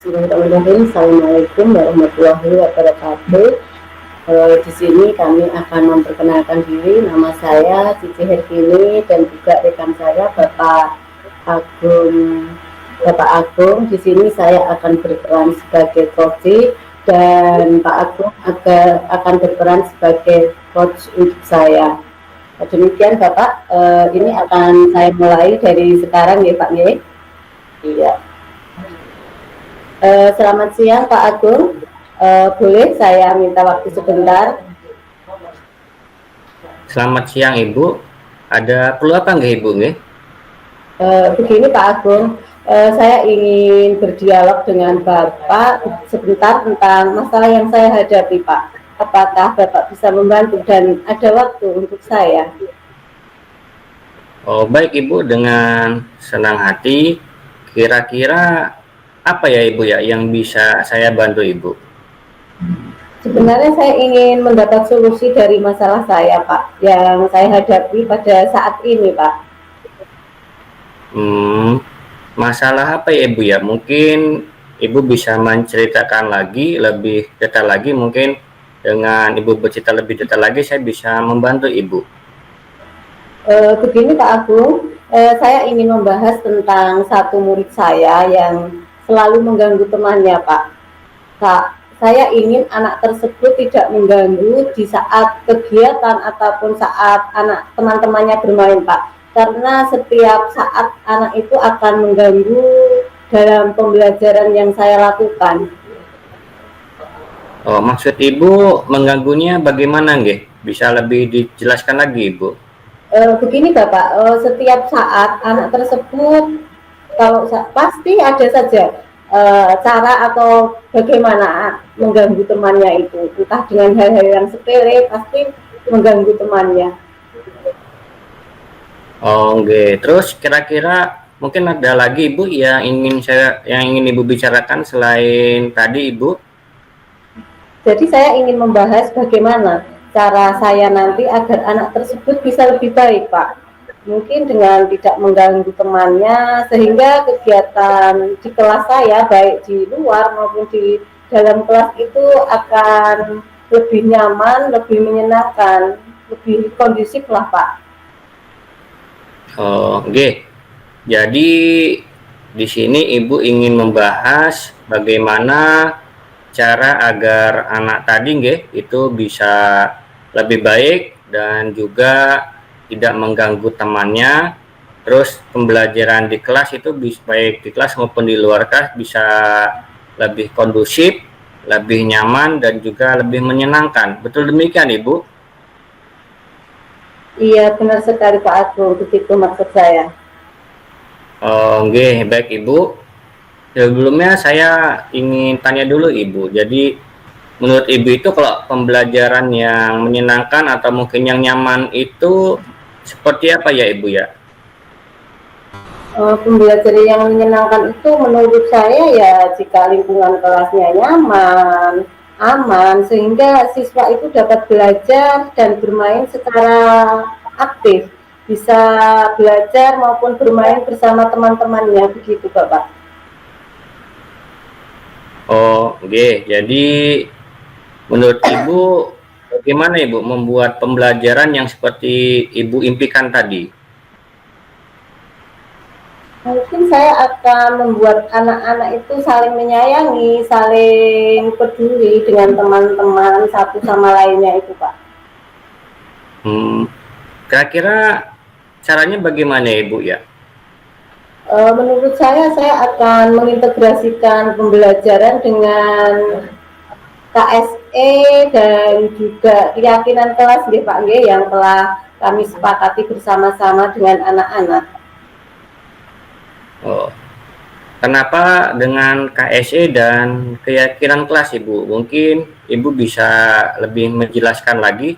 Bismillahirrahmanirrahim. Assalamualaikum warahmatullahi wabarakatuh. Di sini kami akan memperkenalkan diri. Nama saya Cici Herkini dan juga rekan saya Agung. Bapak Agung, di sini saya akan berperan sebagai coach dan Pak Agung akan berperan sebagai coach untuk saya. Demikian Bapak, ini akan saya mulai dari sekarang ya Pak ya. Iya. Selamat siang Pak Agung. Boleh saya minta waktu sebentar? Selamat siang Ibu. Ada perlu apa nggak Ibu nggih? Begini Pak Agung, saya ingin berdialog dengan Bapak sebentar tentang masalah yang saya hadapi Pak. Apakah Bapak bisa membantu dan ada waktu untuk saya? Oh baik Ibu, dengan senang hati. Kira-kira apa ya Ibu ya yang bisa saya bantu Ibu? Sebenarnya saya ingin mendapat solusi dari masalah saya Pak, yang saya hadapi pada saat ini Pak. Masalah apa ya Ibu ya? Mungkin Ibu bisa menceritakan lagi lebih detail lagi, mungkin dengan Ibu bercerita lebih detail lagi saya bisa membantu Ibu. Begini Pak Agung, saya ingin membahas tentang satu murid saya yang selalu mengganggu temannya Pak. Saya ingin anak tersebut tidak mengganggu di saat kegiatan ataupun saat anak teman-temannya bermain Pak. Karena setiap saat anak itu akan mengganggu dalam pembelajaran yang saya lakukan. Oh, maksud Ibu mengganggunya bagaimana nggih? Bisa lebih dijelaskan lagi Ibu? Begini Bapak, setiap saat anak tersebut pasti ada saja cara atau bagaimana mengganggu temannya itu, entah dengan hal-hal yang sepele pasti mengganggu temannya. Oh, oke. Terus kira-kira mungkin ada lagi Ibu yang ingin Ibu bicarakan selain tadi Ibu? Jadi saya ingin membahas bagaimana cara saya nanti agar anak tersebut bisa lebih baik Pak. Mungkin dengan tidak mengganggu temannya sehingga kegiatan di kelas saya baik di luar maupun di dalam kelas itu akan lebih nyaman, lebih menyenangkan, lebih kondusif lah Pak. Oh, oke. Jadi di sini Ibu ingin membahas bagaimana cara agar anak tadi itu bisa lebih baik dan juga tidak mengganggu temannya. Terus pembelajaran di kelas itu baik di kelas maupun di luar kelas bisa lebih kondusif, lebih nyaman dan juga lebih menyenangkan. Betul demikian Ibu? Iya benar sekali Pak Agung, begitu maksud saya. Oke, baik Ibu. Sebelumnya saya ingin tanya dulu Ibu. Jadi menurut Ibu itu kalau pembelajaran yang menyenangkan atau mungkin yang nyaman itu seperti apa ya Ibu ya? Pembelajaran yang menyenangkan itu menurut saya ya jika lingkungan kelasnya nyaman, aman, sehingga siswa itu dapat belajar dan bermain secara aktif, bisa belajar maupun bermain bersama teman-temannya, begitu Bapak. Oh, oke. Jadi menurut Ibu bagaimana Ibu membuat pembelajaran yang seperti Ibu impikan tadi? Mungkin saya akan membuat anak-anak itu saling menyayangi, saling peduli dengan teman-teman satu sama lainnya itu Pak. Kira-kira caranya bagaimana Ibu ya? Menurut saya akan mengintegrasikan pembelajaran dengan KSE dan juga keyakinan kelas Pak yang telah kami sepakati bersama-sama dengan anak-anak. Oh, kenapa dengan KSE dan keyakinan kelas Ibu? Mungkin Ibu bisa lebih menjelaskan lagi?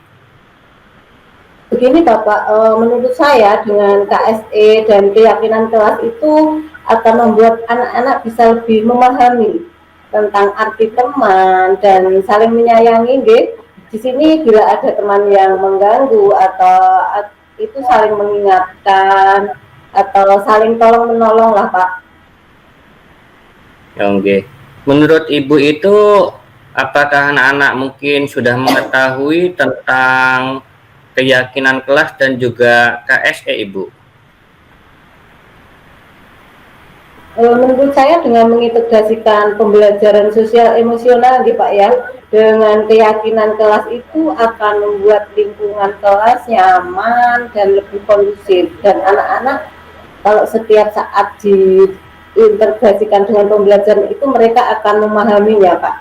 Begini Bapak, menurut saya dengan KSE dan keyakinan kelas itu akan membuat anak-anak bisa lebih memahami tentang arti teman dan saling menyayangi. Di sini bila ada teman yang mengganggu atau itu saling mengingatkan atau saling tolong menolong lah Pak. Ya, oke. Menurut Ibu itu, apakah anak-anak mungkin sudah mengetahui tentang keyakinan kelas dan juga KSE, Ibu? Menurut saya dengan mengintegrasikan pembelajaran sosial emosional nih Pak ya, dengan keyakinan kelas itu akan membuat lingkungan kelas nyaman dan lebih kondusif, dan anak-anak kalau setiap saat diintegrasikan dengan pembelajaran itu mereka akan memahaminya Pak.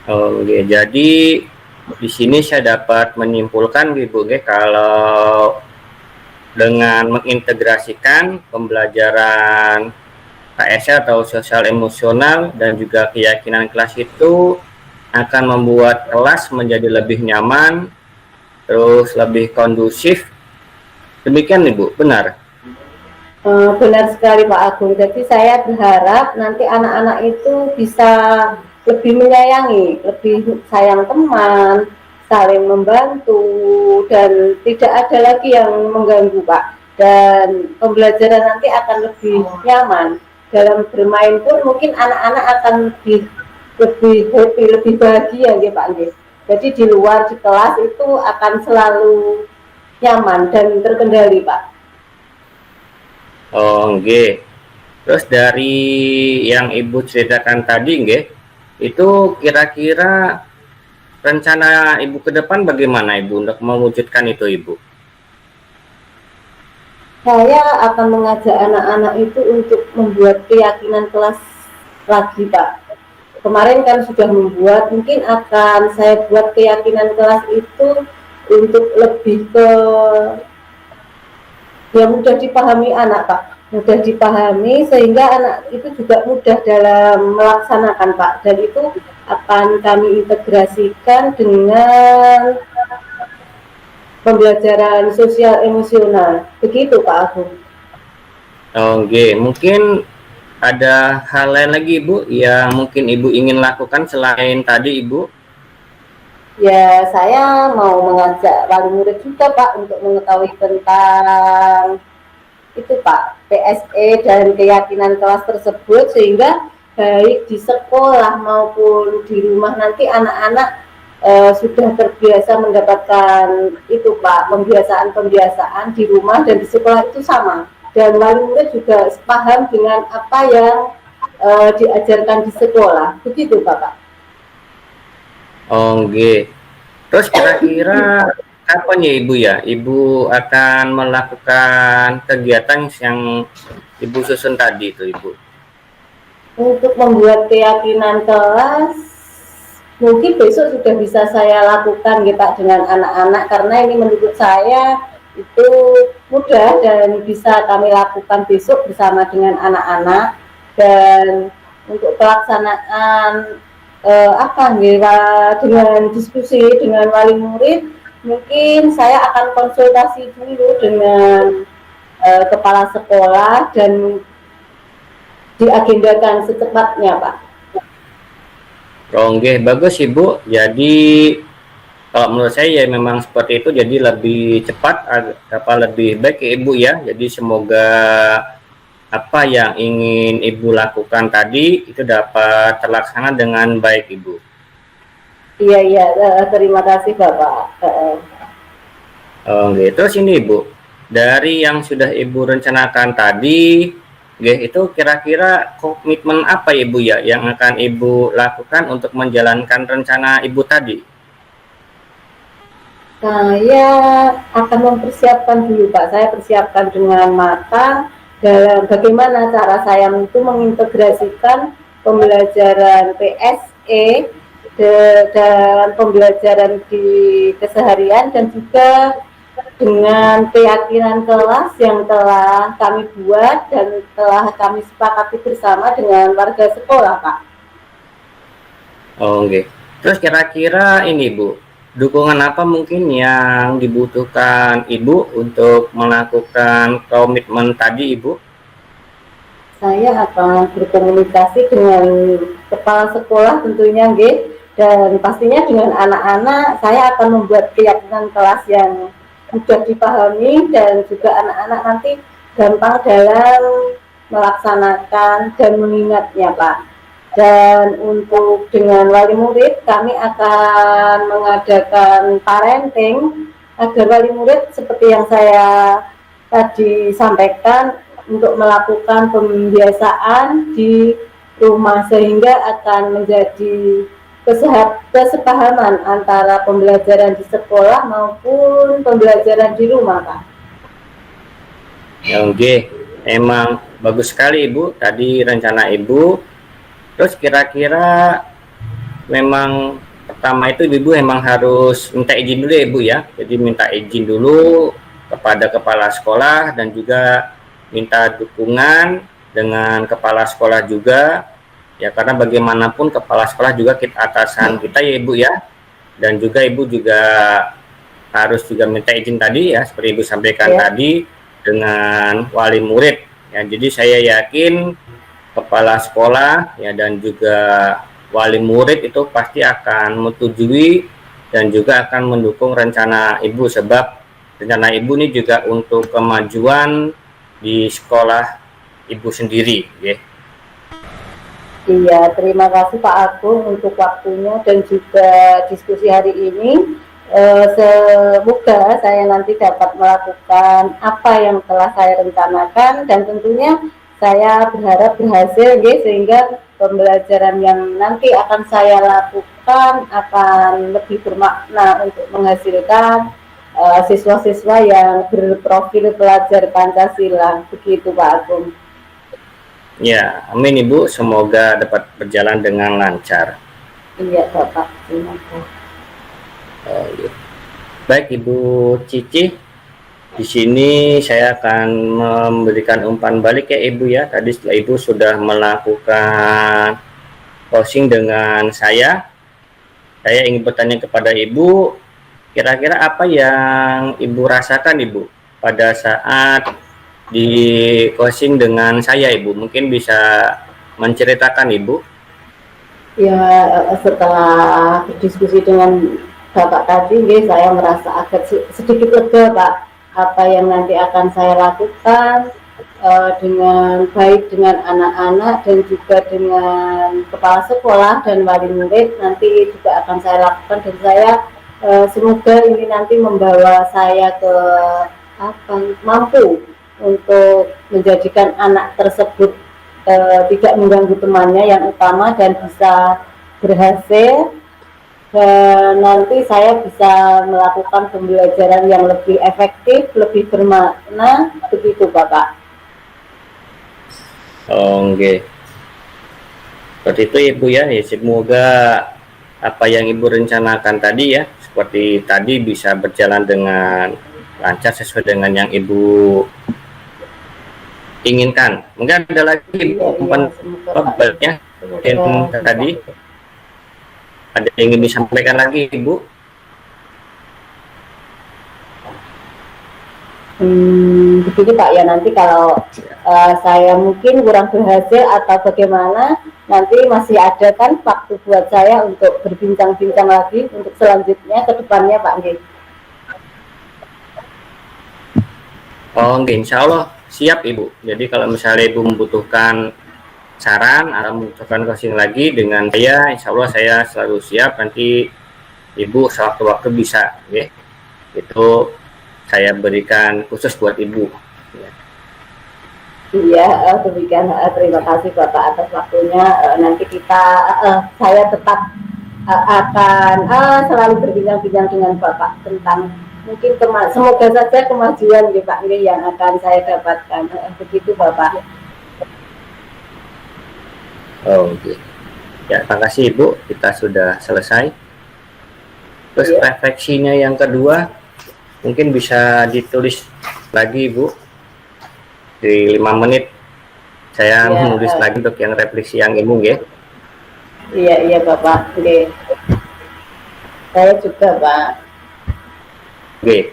Oh, ya. Jadi di sini saya dapat menyimpulkan Ibu, kalau dengan mengintegrasikan pembelajaran KSE atau sosial emosional dan juga keyakinan kelas itu akan membuat kelas menjadi lebih nyaman, terus lebih kondusif. Demikian Ibu, benar? Benar sekali Pak Agung. Jadi saya berharap nanti anak-anak itu bisa lebih menyayangi, lebih sayang teman, saling membantu, dan tidak ada lagi yang mengganggu Pak. Dan pembelajaran nanti akan lebih nyaman. Dalam bermain pun mungkin anak-anak akan lebih happy, lebih bahagia ya Pak. Jadi di luar di kelas itu akan selalu nyaman dan terkendali Pak. Oh, nggih. Terus dari yang Ibu ceritakan tadi, nggih, itu kira-kira rencana Ibu ke depan bagaimana Ibu untuk mewujudkan itu, Ibu? Saya akan mengajak anak-anak itu untuk membuat keyakinan kelas lagi Pak. Kemarin kan sudah membuat, mungkin akan saya buat keyakinan kelas itu untuk lebih ke yang mudah dipahami anak Pak, mudah dipahami sehingga anak itu juga mudah dalam melaksanakan Pak, dan itu akan kami integrasikan dengan pembelajaran sosial emosional. Begitu Pak Agung. Oke, mungkin ada hal lain lagi Ibu yang mungkin Ibu ingin lakukan selain tadi Ibu? Ya, saya mau mengajak wali murid juga Pak untuk mengetahui tentang itu Pak, PSE dan keyakinan kelas tersebut, sehingga baik di sekolah maupun di rumah nanti anak-anak sudah terbiasa mendapatkan itu Pak, pembiasaan di rumah dan di sekolah itu sama, dan wali murid juga paham dengan apa yang diajarkan di sekolah. Begitu Pak. Oke. Terus kira-kira kapan ya Ibu ya? Ibu akan melakukan kegiatan yang Ibu susun tadi itu Ibu? Untuk membuat keyakinan kelas mungkin besok sudah bisa saya lakukan ya Pak dengan anak-anak, karena ini menurut saya itu mudah dan bisa kami lakukan besok bersama dengan anak-anak. Dan untuk pelaksanaan dengan diskusi dengan wali murid, mungkin saya akan konsultasi dulu dengan kepala sekolah dan diagendakan secepatnya Pak. Oke, bagus Ibu. Jadi kalau menurut saya ya memang seperti itu, jadi lebih cepat, lebih baik ya Ibu ya. Jadi semoga apa yang ingin Ibu lakukan tadi itu dapat terlaksana dengan baik Ibu. Iya, terima kasih Bapak. Oke, terus ini Ibu, dari yang sudah Ibu rencanakan tadi, itu kira-kira komitmen apa Ibu ya yang akan Ibu lakukan untuk menjalankan rencana Ibu tadi? Saya akan mempersiapkan dulu Pak. Saya persiapkan dengan matang dalam bagaimana cara saya itu mengintegrasikan pembelajaran PSE dan pembelajaran di keseharian, dan juga dengan keyakinan kelas yang telah kami buat dan telah kami sepakati bersama dengan warga sekolah Pak. Oke. Terus kira-kira ini Bu, dukungan apa mungkin yang dibutuhkan Ibu untuk melakukan komitmen tadi Ibu? Saya akan berkomunikasi dengan kepala sekolah tentunya dan pastinya dengan anak-anak. Saya akan membuat keyakinan kelas yang mudah dipahami dan juga anak-anak nanti gampang dalam melaksanakan dan mengingatnya Pak. Dan untuk dengan wali murid kami akan mengadakan parenting agar wali murid seperti yang saya tadi sampaikan untuk melakukan pembiasaan di rumah sehingga akan menjadi kesepahaman antara pembelajaran di sekolah maupun pembelajaran di rumah, Pak. Oke, emang bagus sekali Ibu tadi rencana Ibu. Terus kira-kira memang pertama itu Ibu emang harus minta izin dulu ya Ibu ya. Jadi minta izin dulu kepada kepala sekolah dan juga minta dukungan dengan kepala sekolah juga. Ya karena bagaimanapun kepala sekolah juga atasan kita ya Ibu ya. Dan juga Ibu juga harus juga minta izin tadi ya seperti Ibu sampaikan tadi dengan wali murid. Ya jadi saya yakin kepala sekolah ya dan juga wali murid itu pasti akan menyetujui dan juga akan mendukung rencana Ibu sebab rencana Ibu ini juga untuk kemajuan di sekolah Ibu sendiri ya. Iya, terima kasih Pak Agung untuk waktunya dan juga diskusi hari ini. Semoga saya nanti dapat melakukan apa yang telah saya rencanakan dan tentunya saya berharap berhasil sehingga pembelajaran yang nanti akan saya lakukan akan lebih bermakna untuk menghasilkan siswa-siswa yang berprofil pelajar Pancasila. Begitu Pak Agung. Ya, amin Ibu, semoga dapat berjalan dengan lancar. Iya Bapak, terima kasih. Baik Ibu Cici, di sini saya akan memberikan umpan balik ya Ibu ya. Tadi setelah Ibu sudah melakukan closing dengan saya ingin bertanya kepada Ibu, kira-kira apa yang Ibu rasakan Ibu pada saat di closing dengan saya Ibu? Mungkin bisa menceritakan Ibu. Ya, setelah berdiskusi dengan Bapak tadi, saya merasa agak sedikit lega Pak. Apa yang nanti akan saya lakukan dengan baik dengan anak-anak dan juga dengan kepala sekolah dan wali murid nanti juga akan saya lakukan dan saya semoga ini nanti membawa saya ke mampu untuk menjadikan anak tersebut tidak mengganggu temannya yang utama dan bisa berhasil. Dan nanti saya bisa melakukan pembelajaran yang lebih efektif, lebih bermakna, begitu Bapak. Oke. Seperti itu Ibu ya, semoga apa yang Ibu rencanakan tadi ya, seperti tadi bisa berjalan dengan lancar sesuai dengan yang Ibu inginkan. Mungkin ada lagi Ibu umpan baliknya yang tadi. Ada yang ingin disampaikan lagi Ibu? Begini Pak ya, nanti kalau saya mungkin kurang berhasil atau bagaimana, nanti masih ada kan waktu buat saya untuk berbincang-bincang lagi untuk selanjutnya ke depannya Pak Nggih. Oh nggih, insya Allah siap Ibu. Jadi kalau misalnya Ibu membutuhkan saran atau membutuhkan coaching lagi dengan saya, insya Allah saya selalu siap. Nanti Ibu sewaktu-waktu bisa ya. Itu saya berikan khusus buat Ibu ya. Iya, demikian. Terima kasih Bapak atas waktunya. Nanti saya tetap akan selalu berbincang-bincang dengan Bapak tentang mungkin semoga saja kemajuan Pak yang akan saya dapatkan. Begitu Bapak. Oke. Ya, terima kasih Ibu. Kita sudah selesai. Terus refleksinya yang kedua, mungkin bisa ditulis lagi Ibu. Di 5 menit saya menulis lagi untuk yang refleksi yang ini ya. Iya Bapak. Oke. Saya juga Pak. Oke.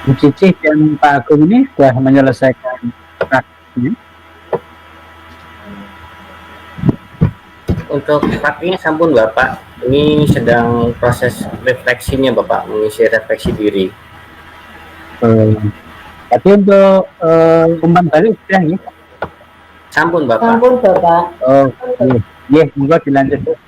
Bu Cici dan Pak Agung ini sudah menyelesaikan praktiknya. Untuk praktiknya sampun Bapak, ini sedang proses refleksinya Bapak, mengisi refleksi diri. Tapi untuk umpan balik sudah ya? Sampun Bapak. Sampun Bapak. Oh, iya, moga dilanjut.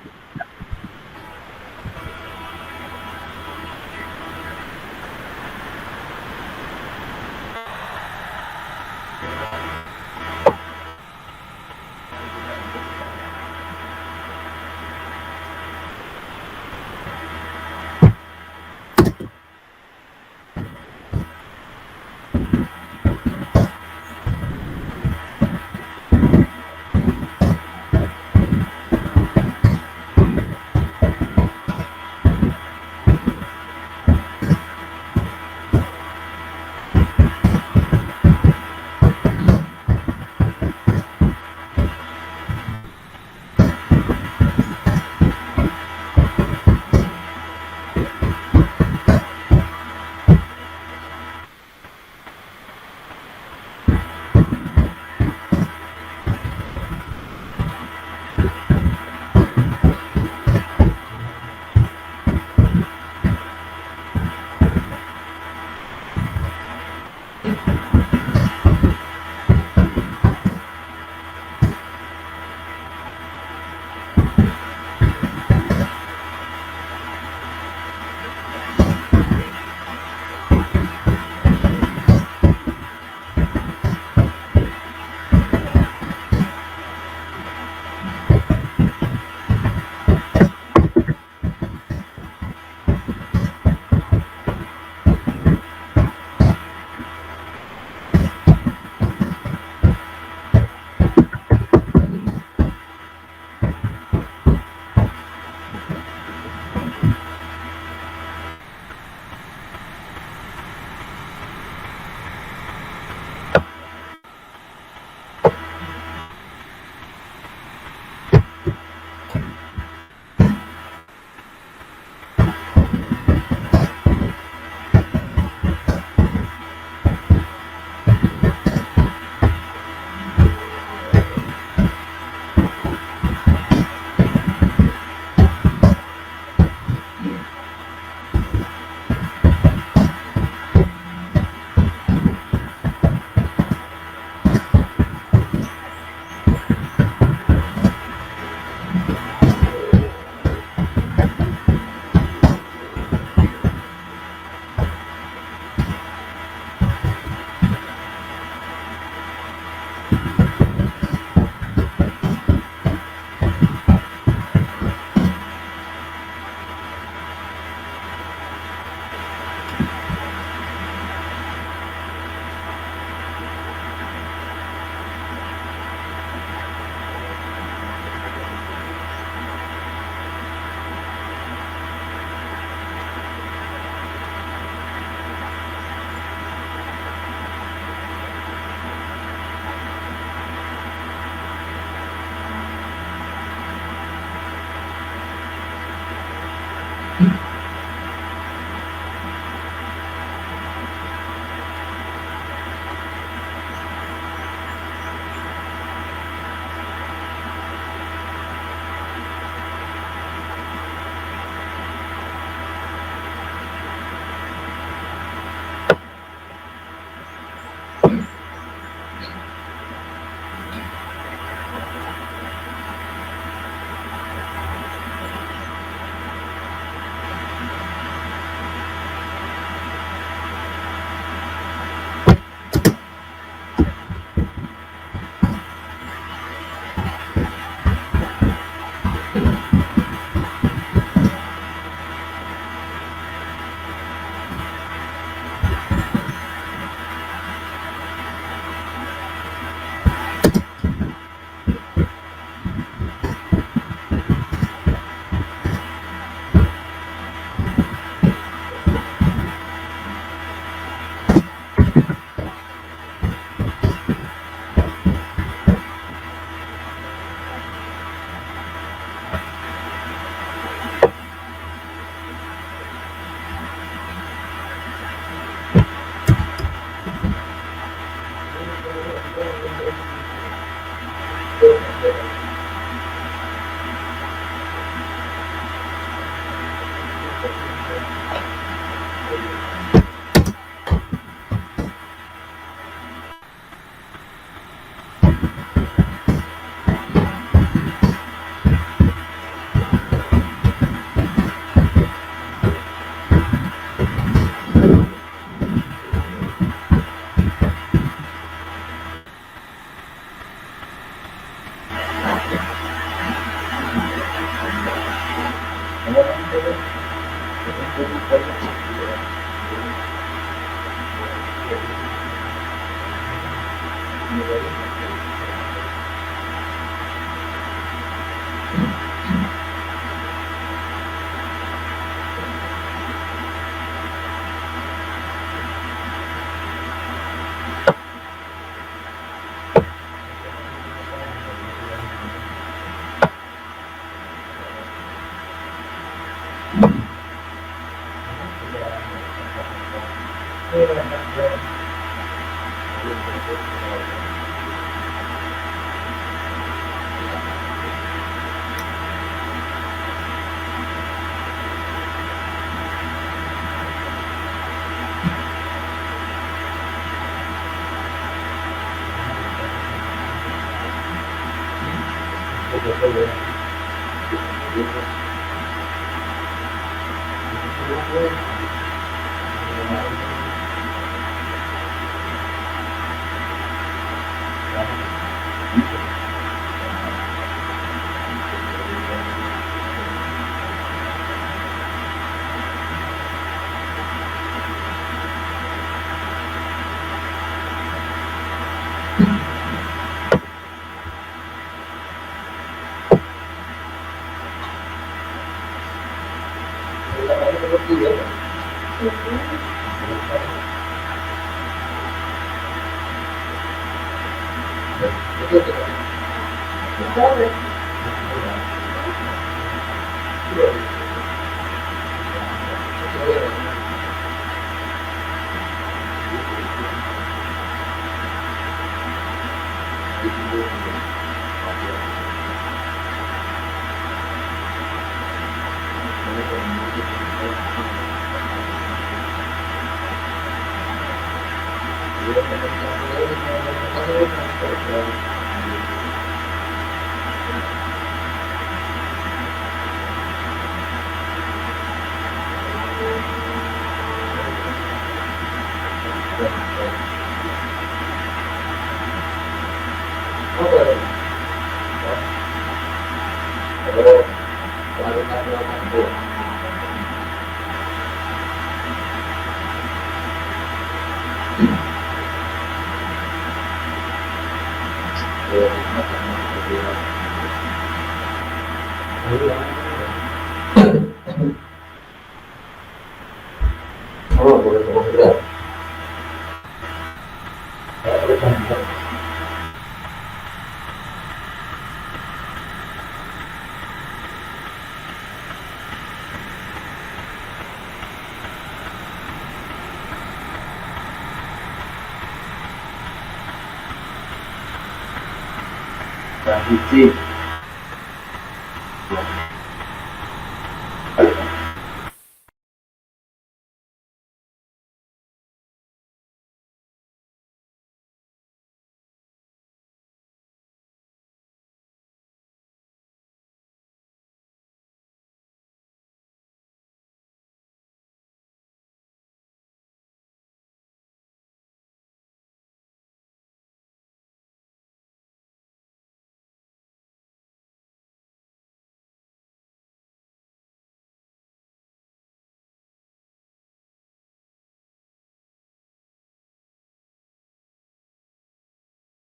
Biji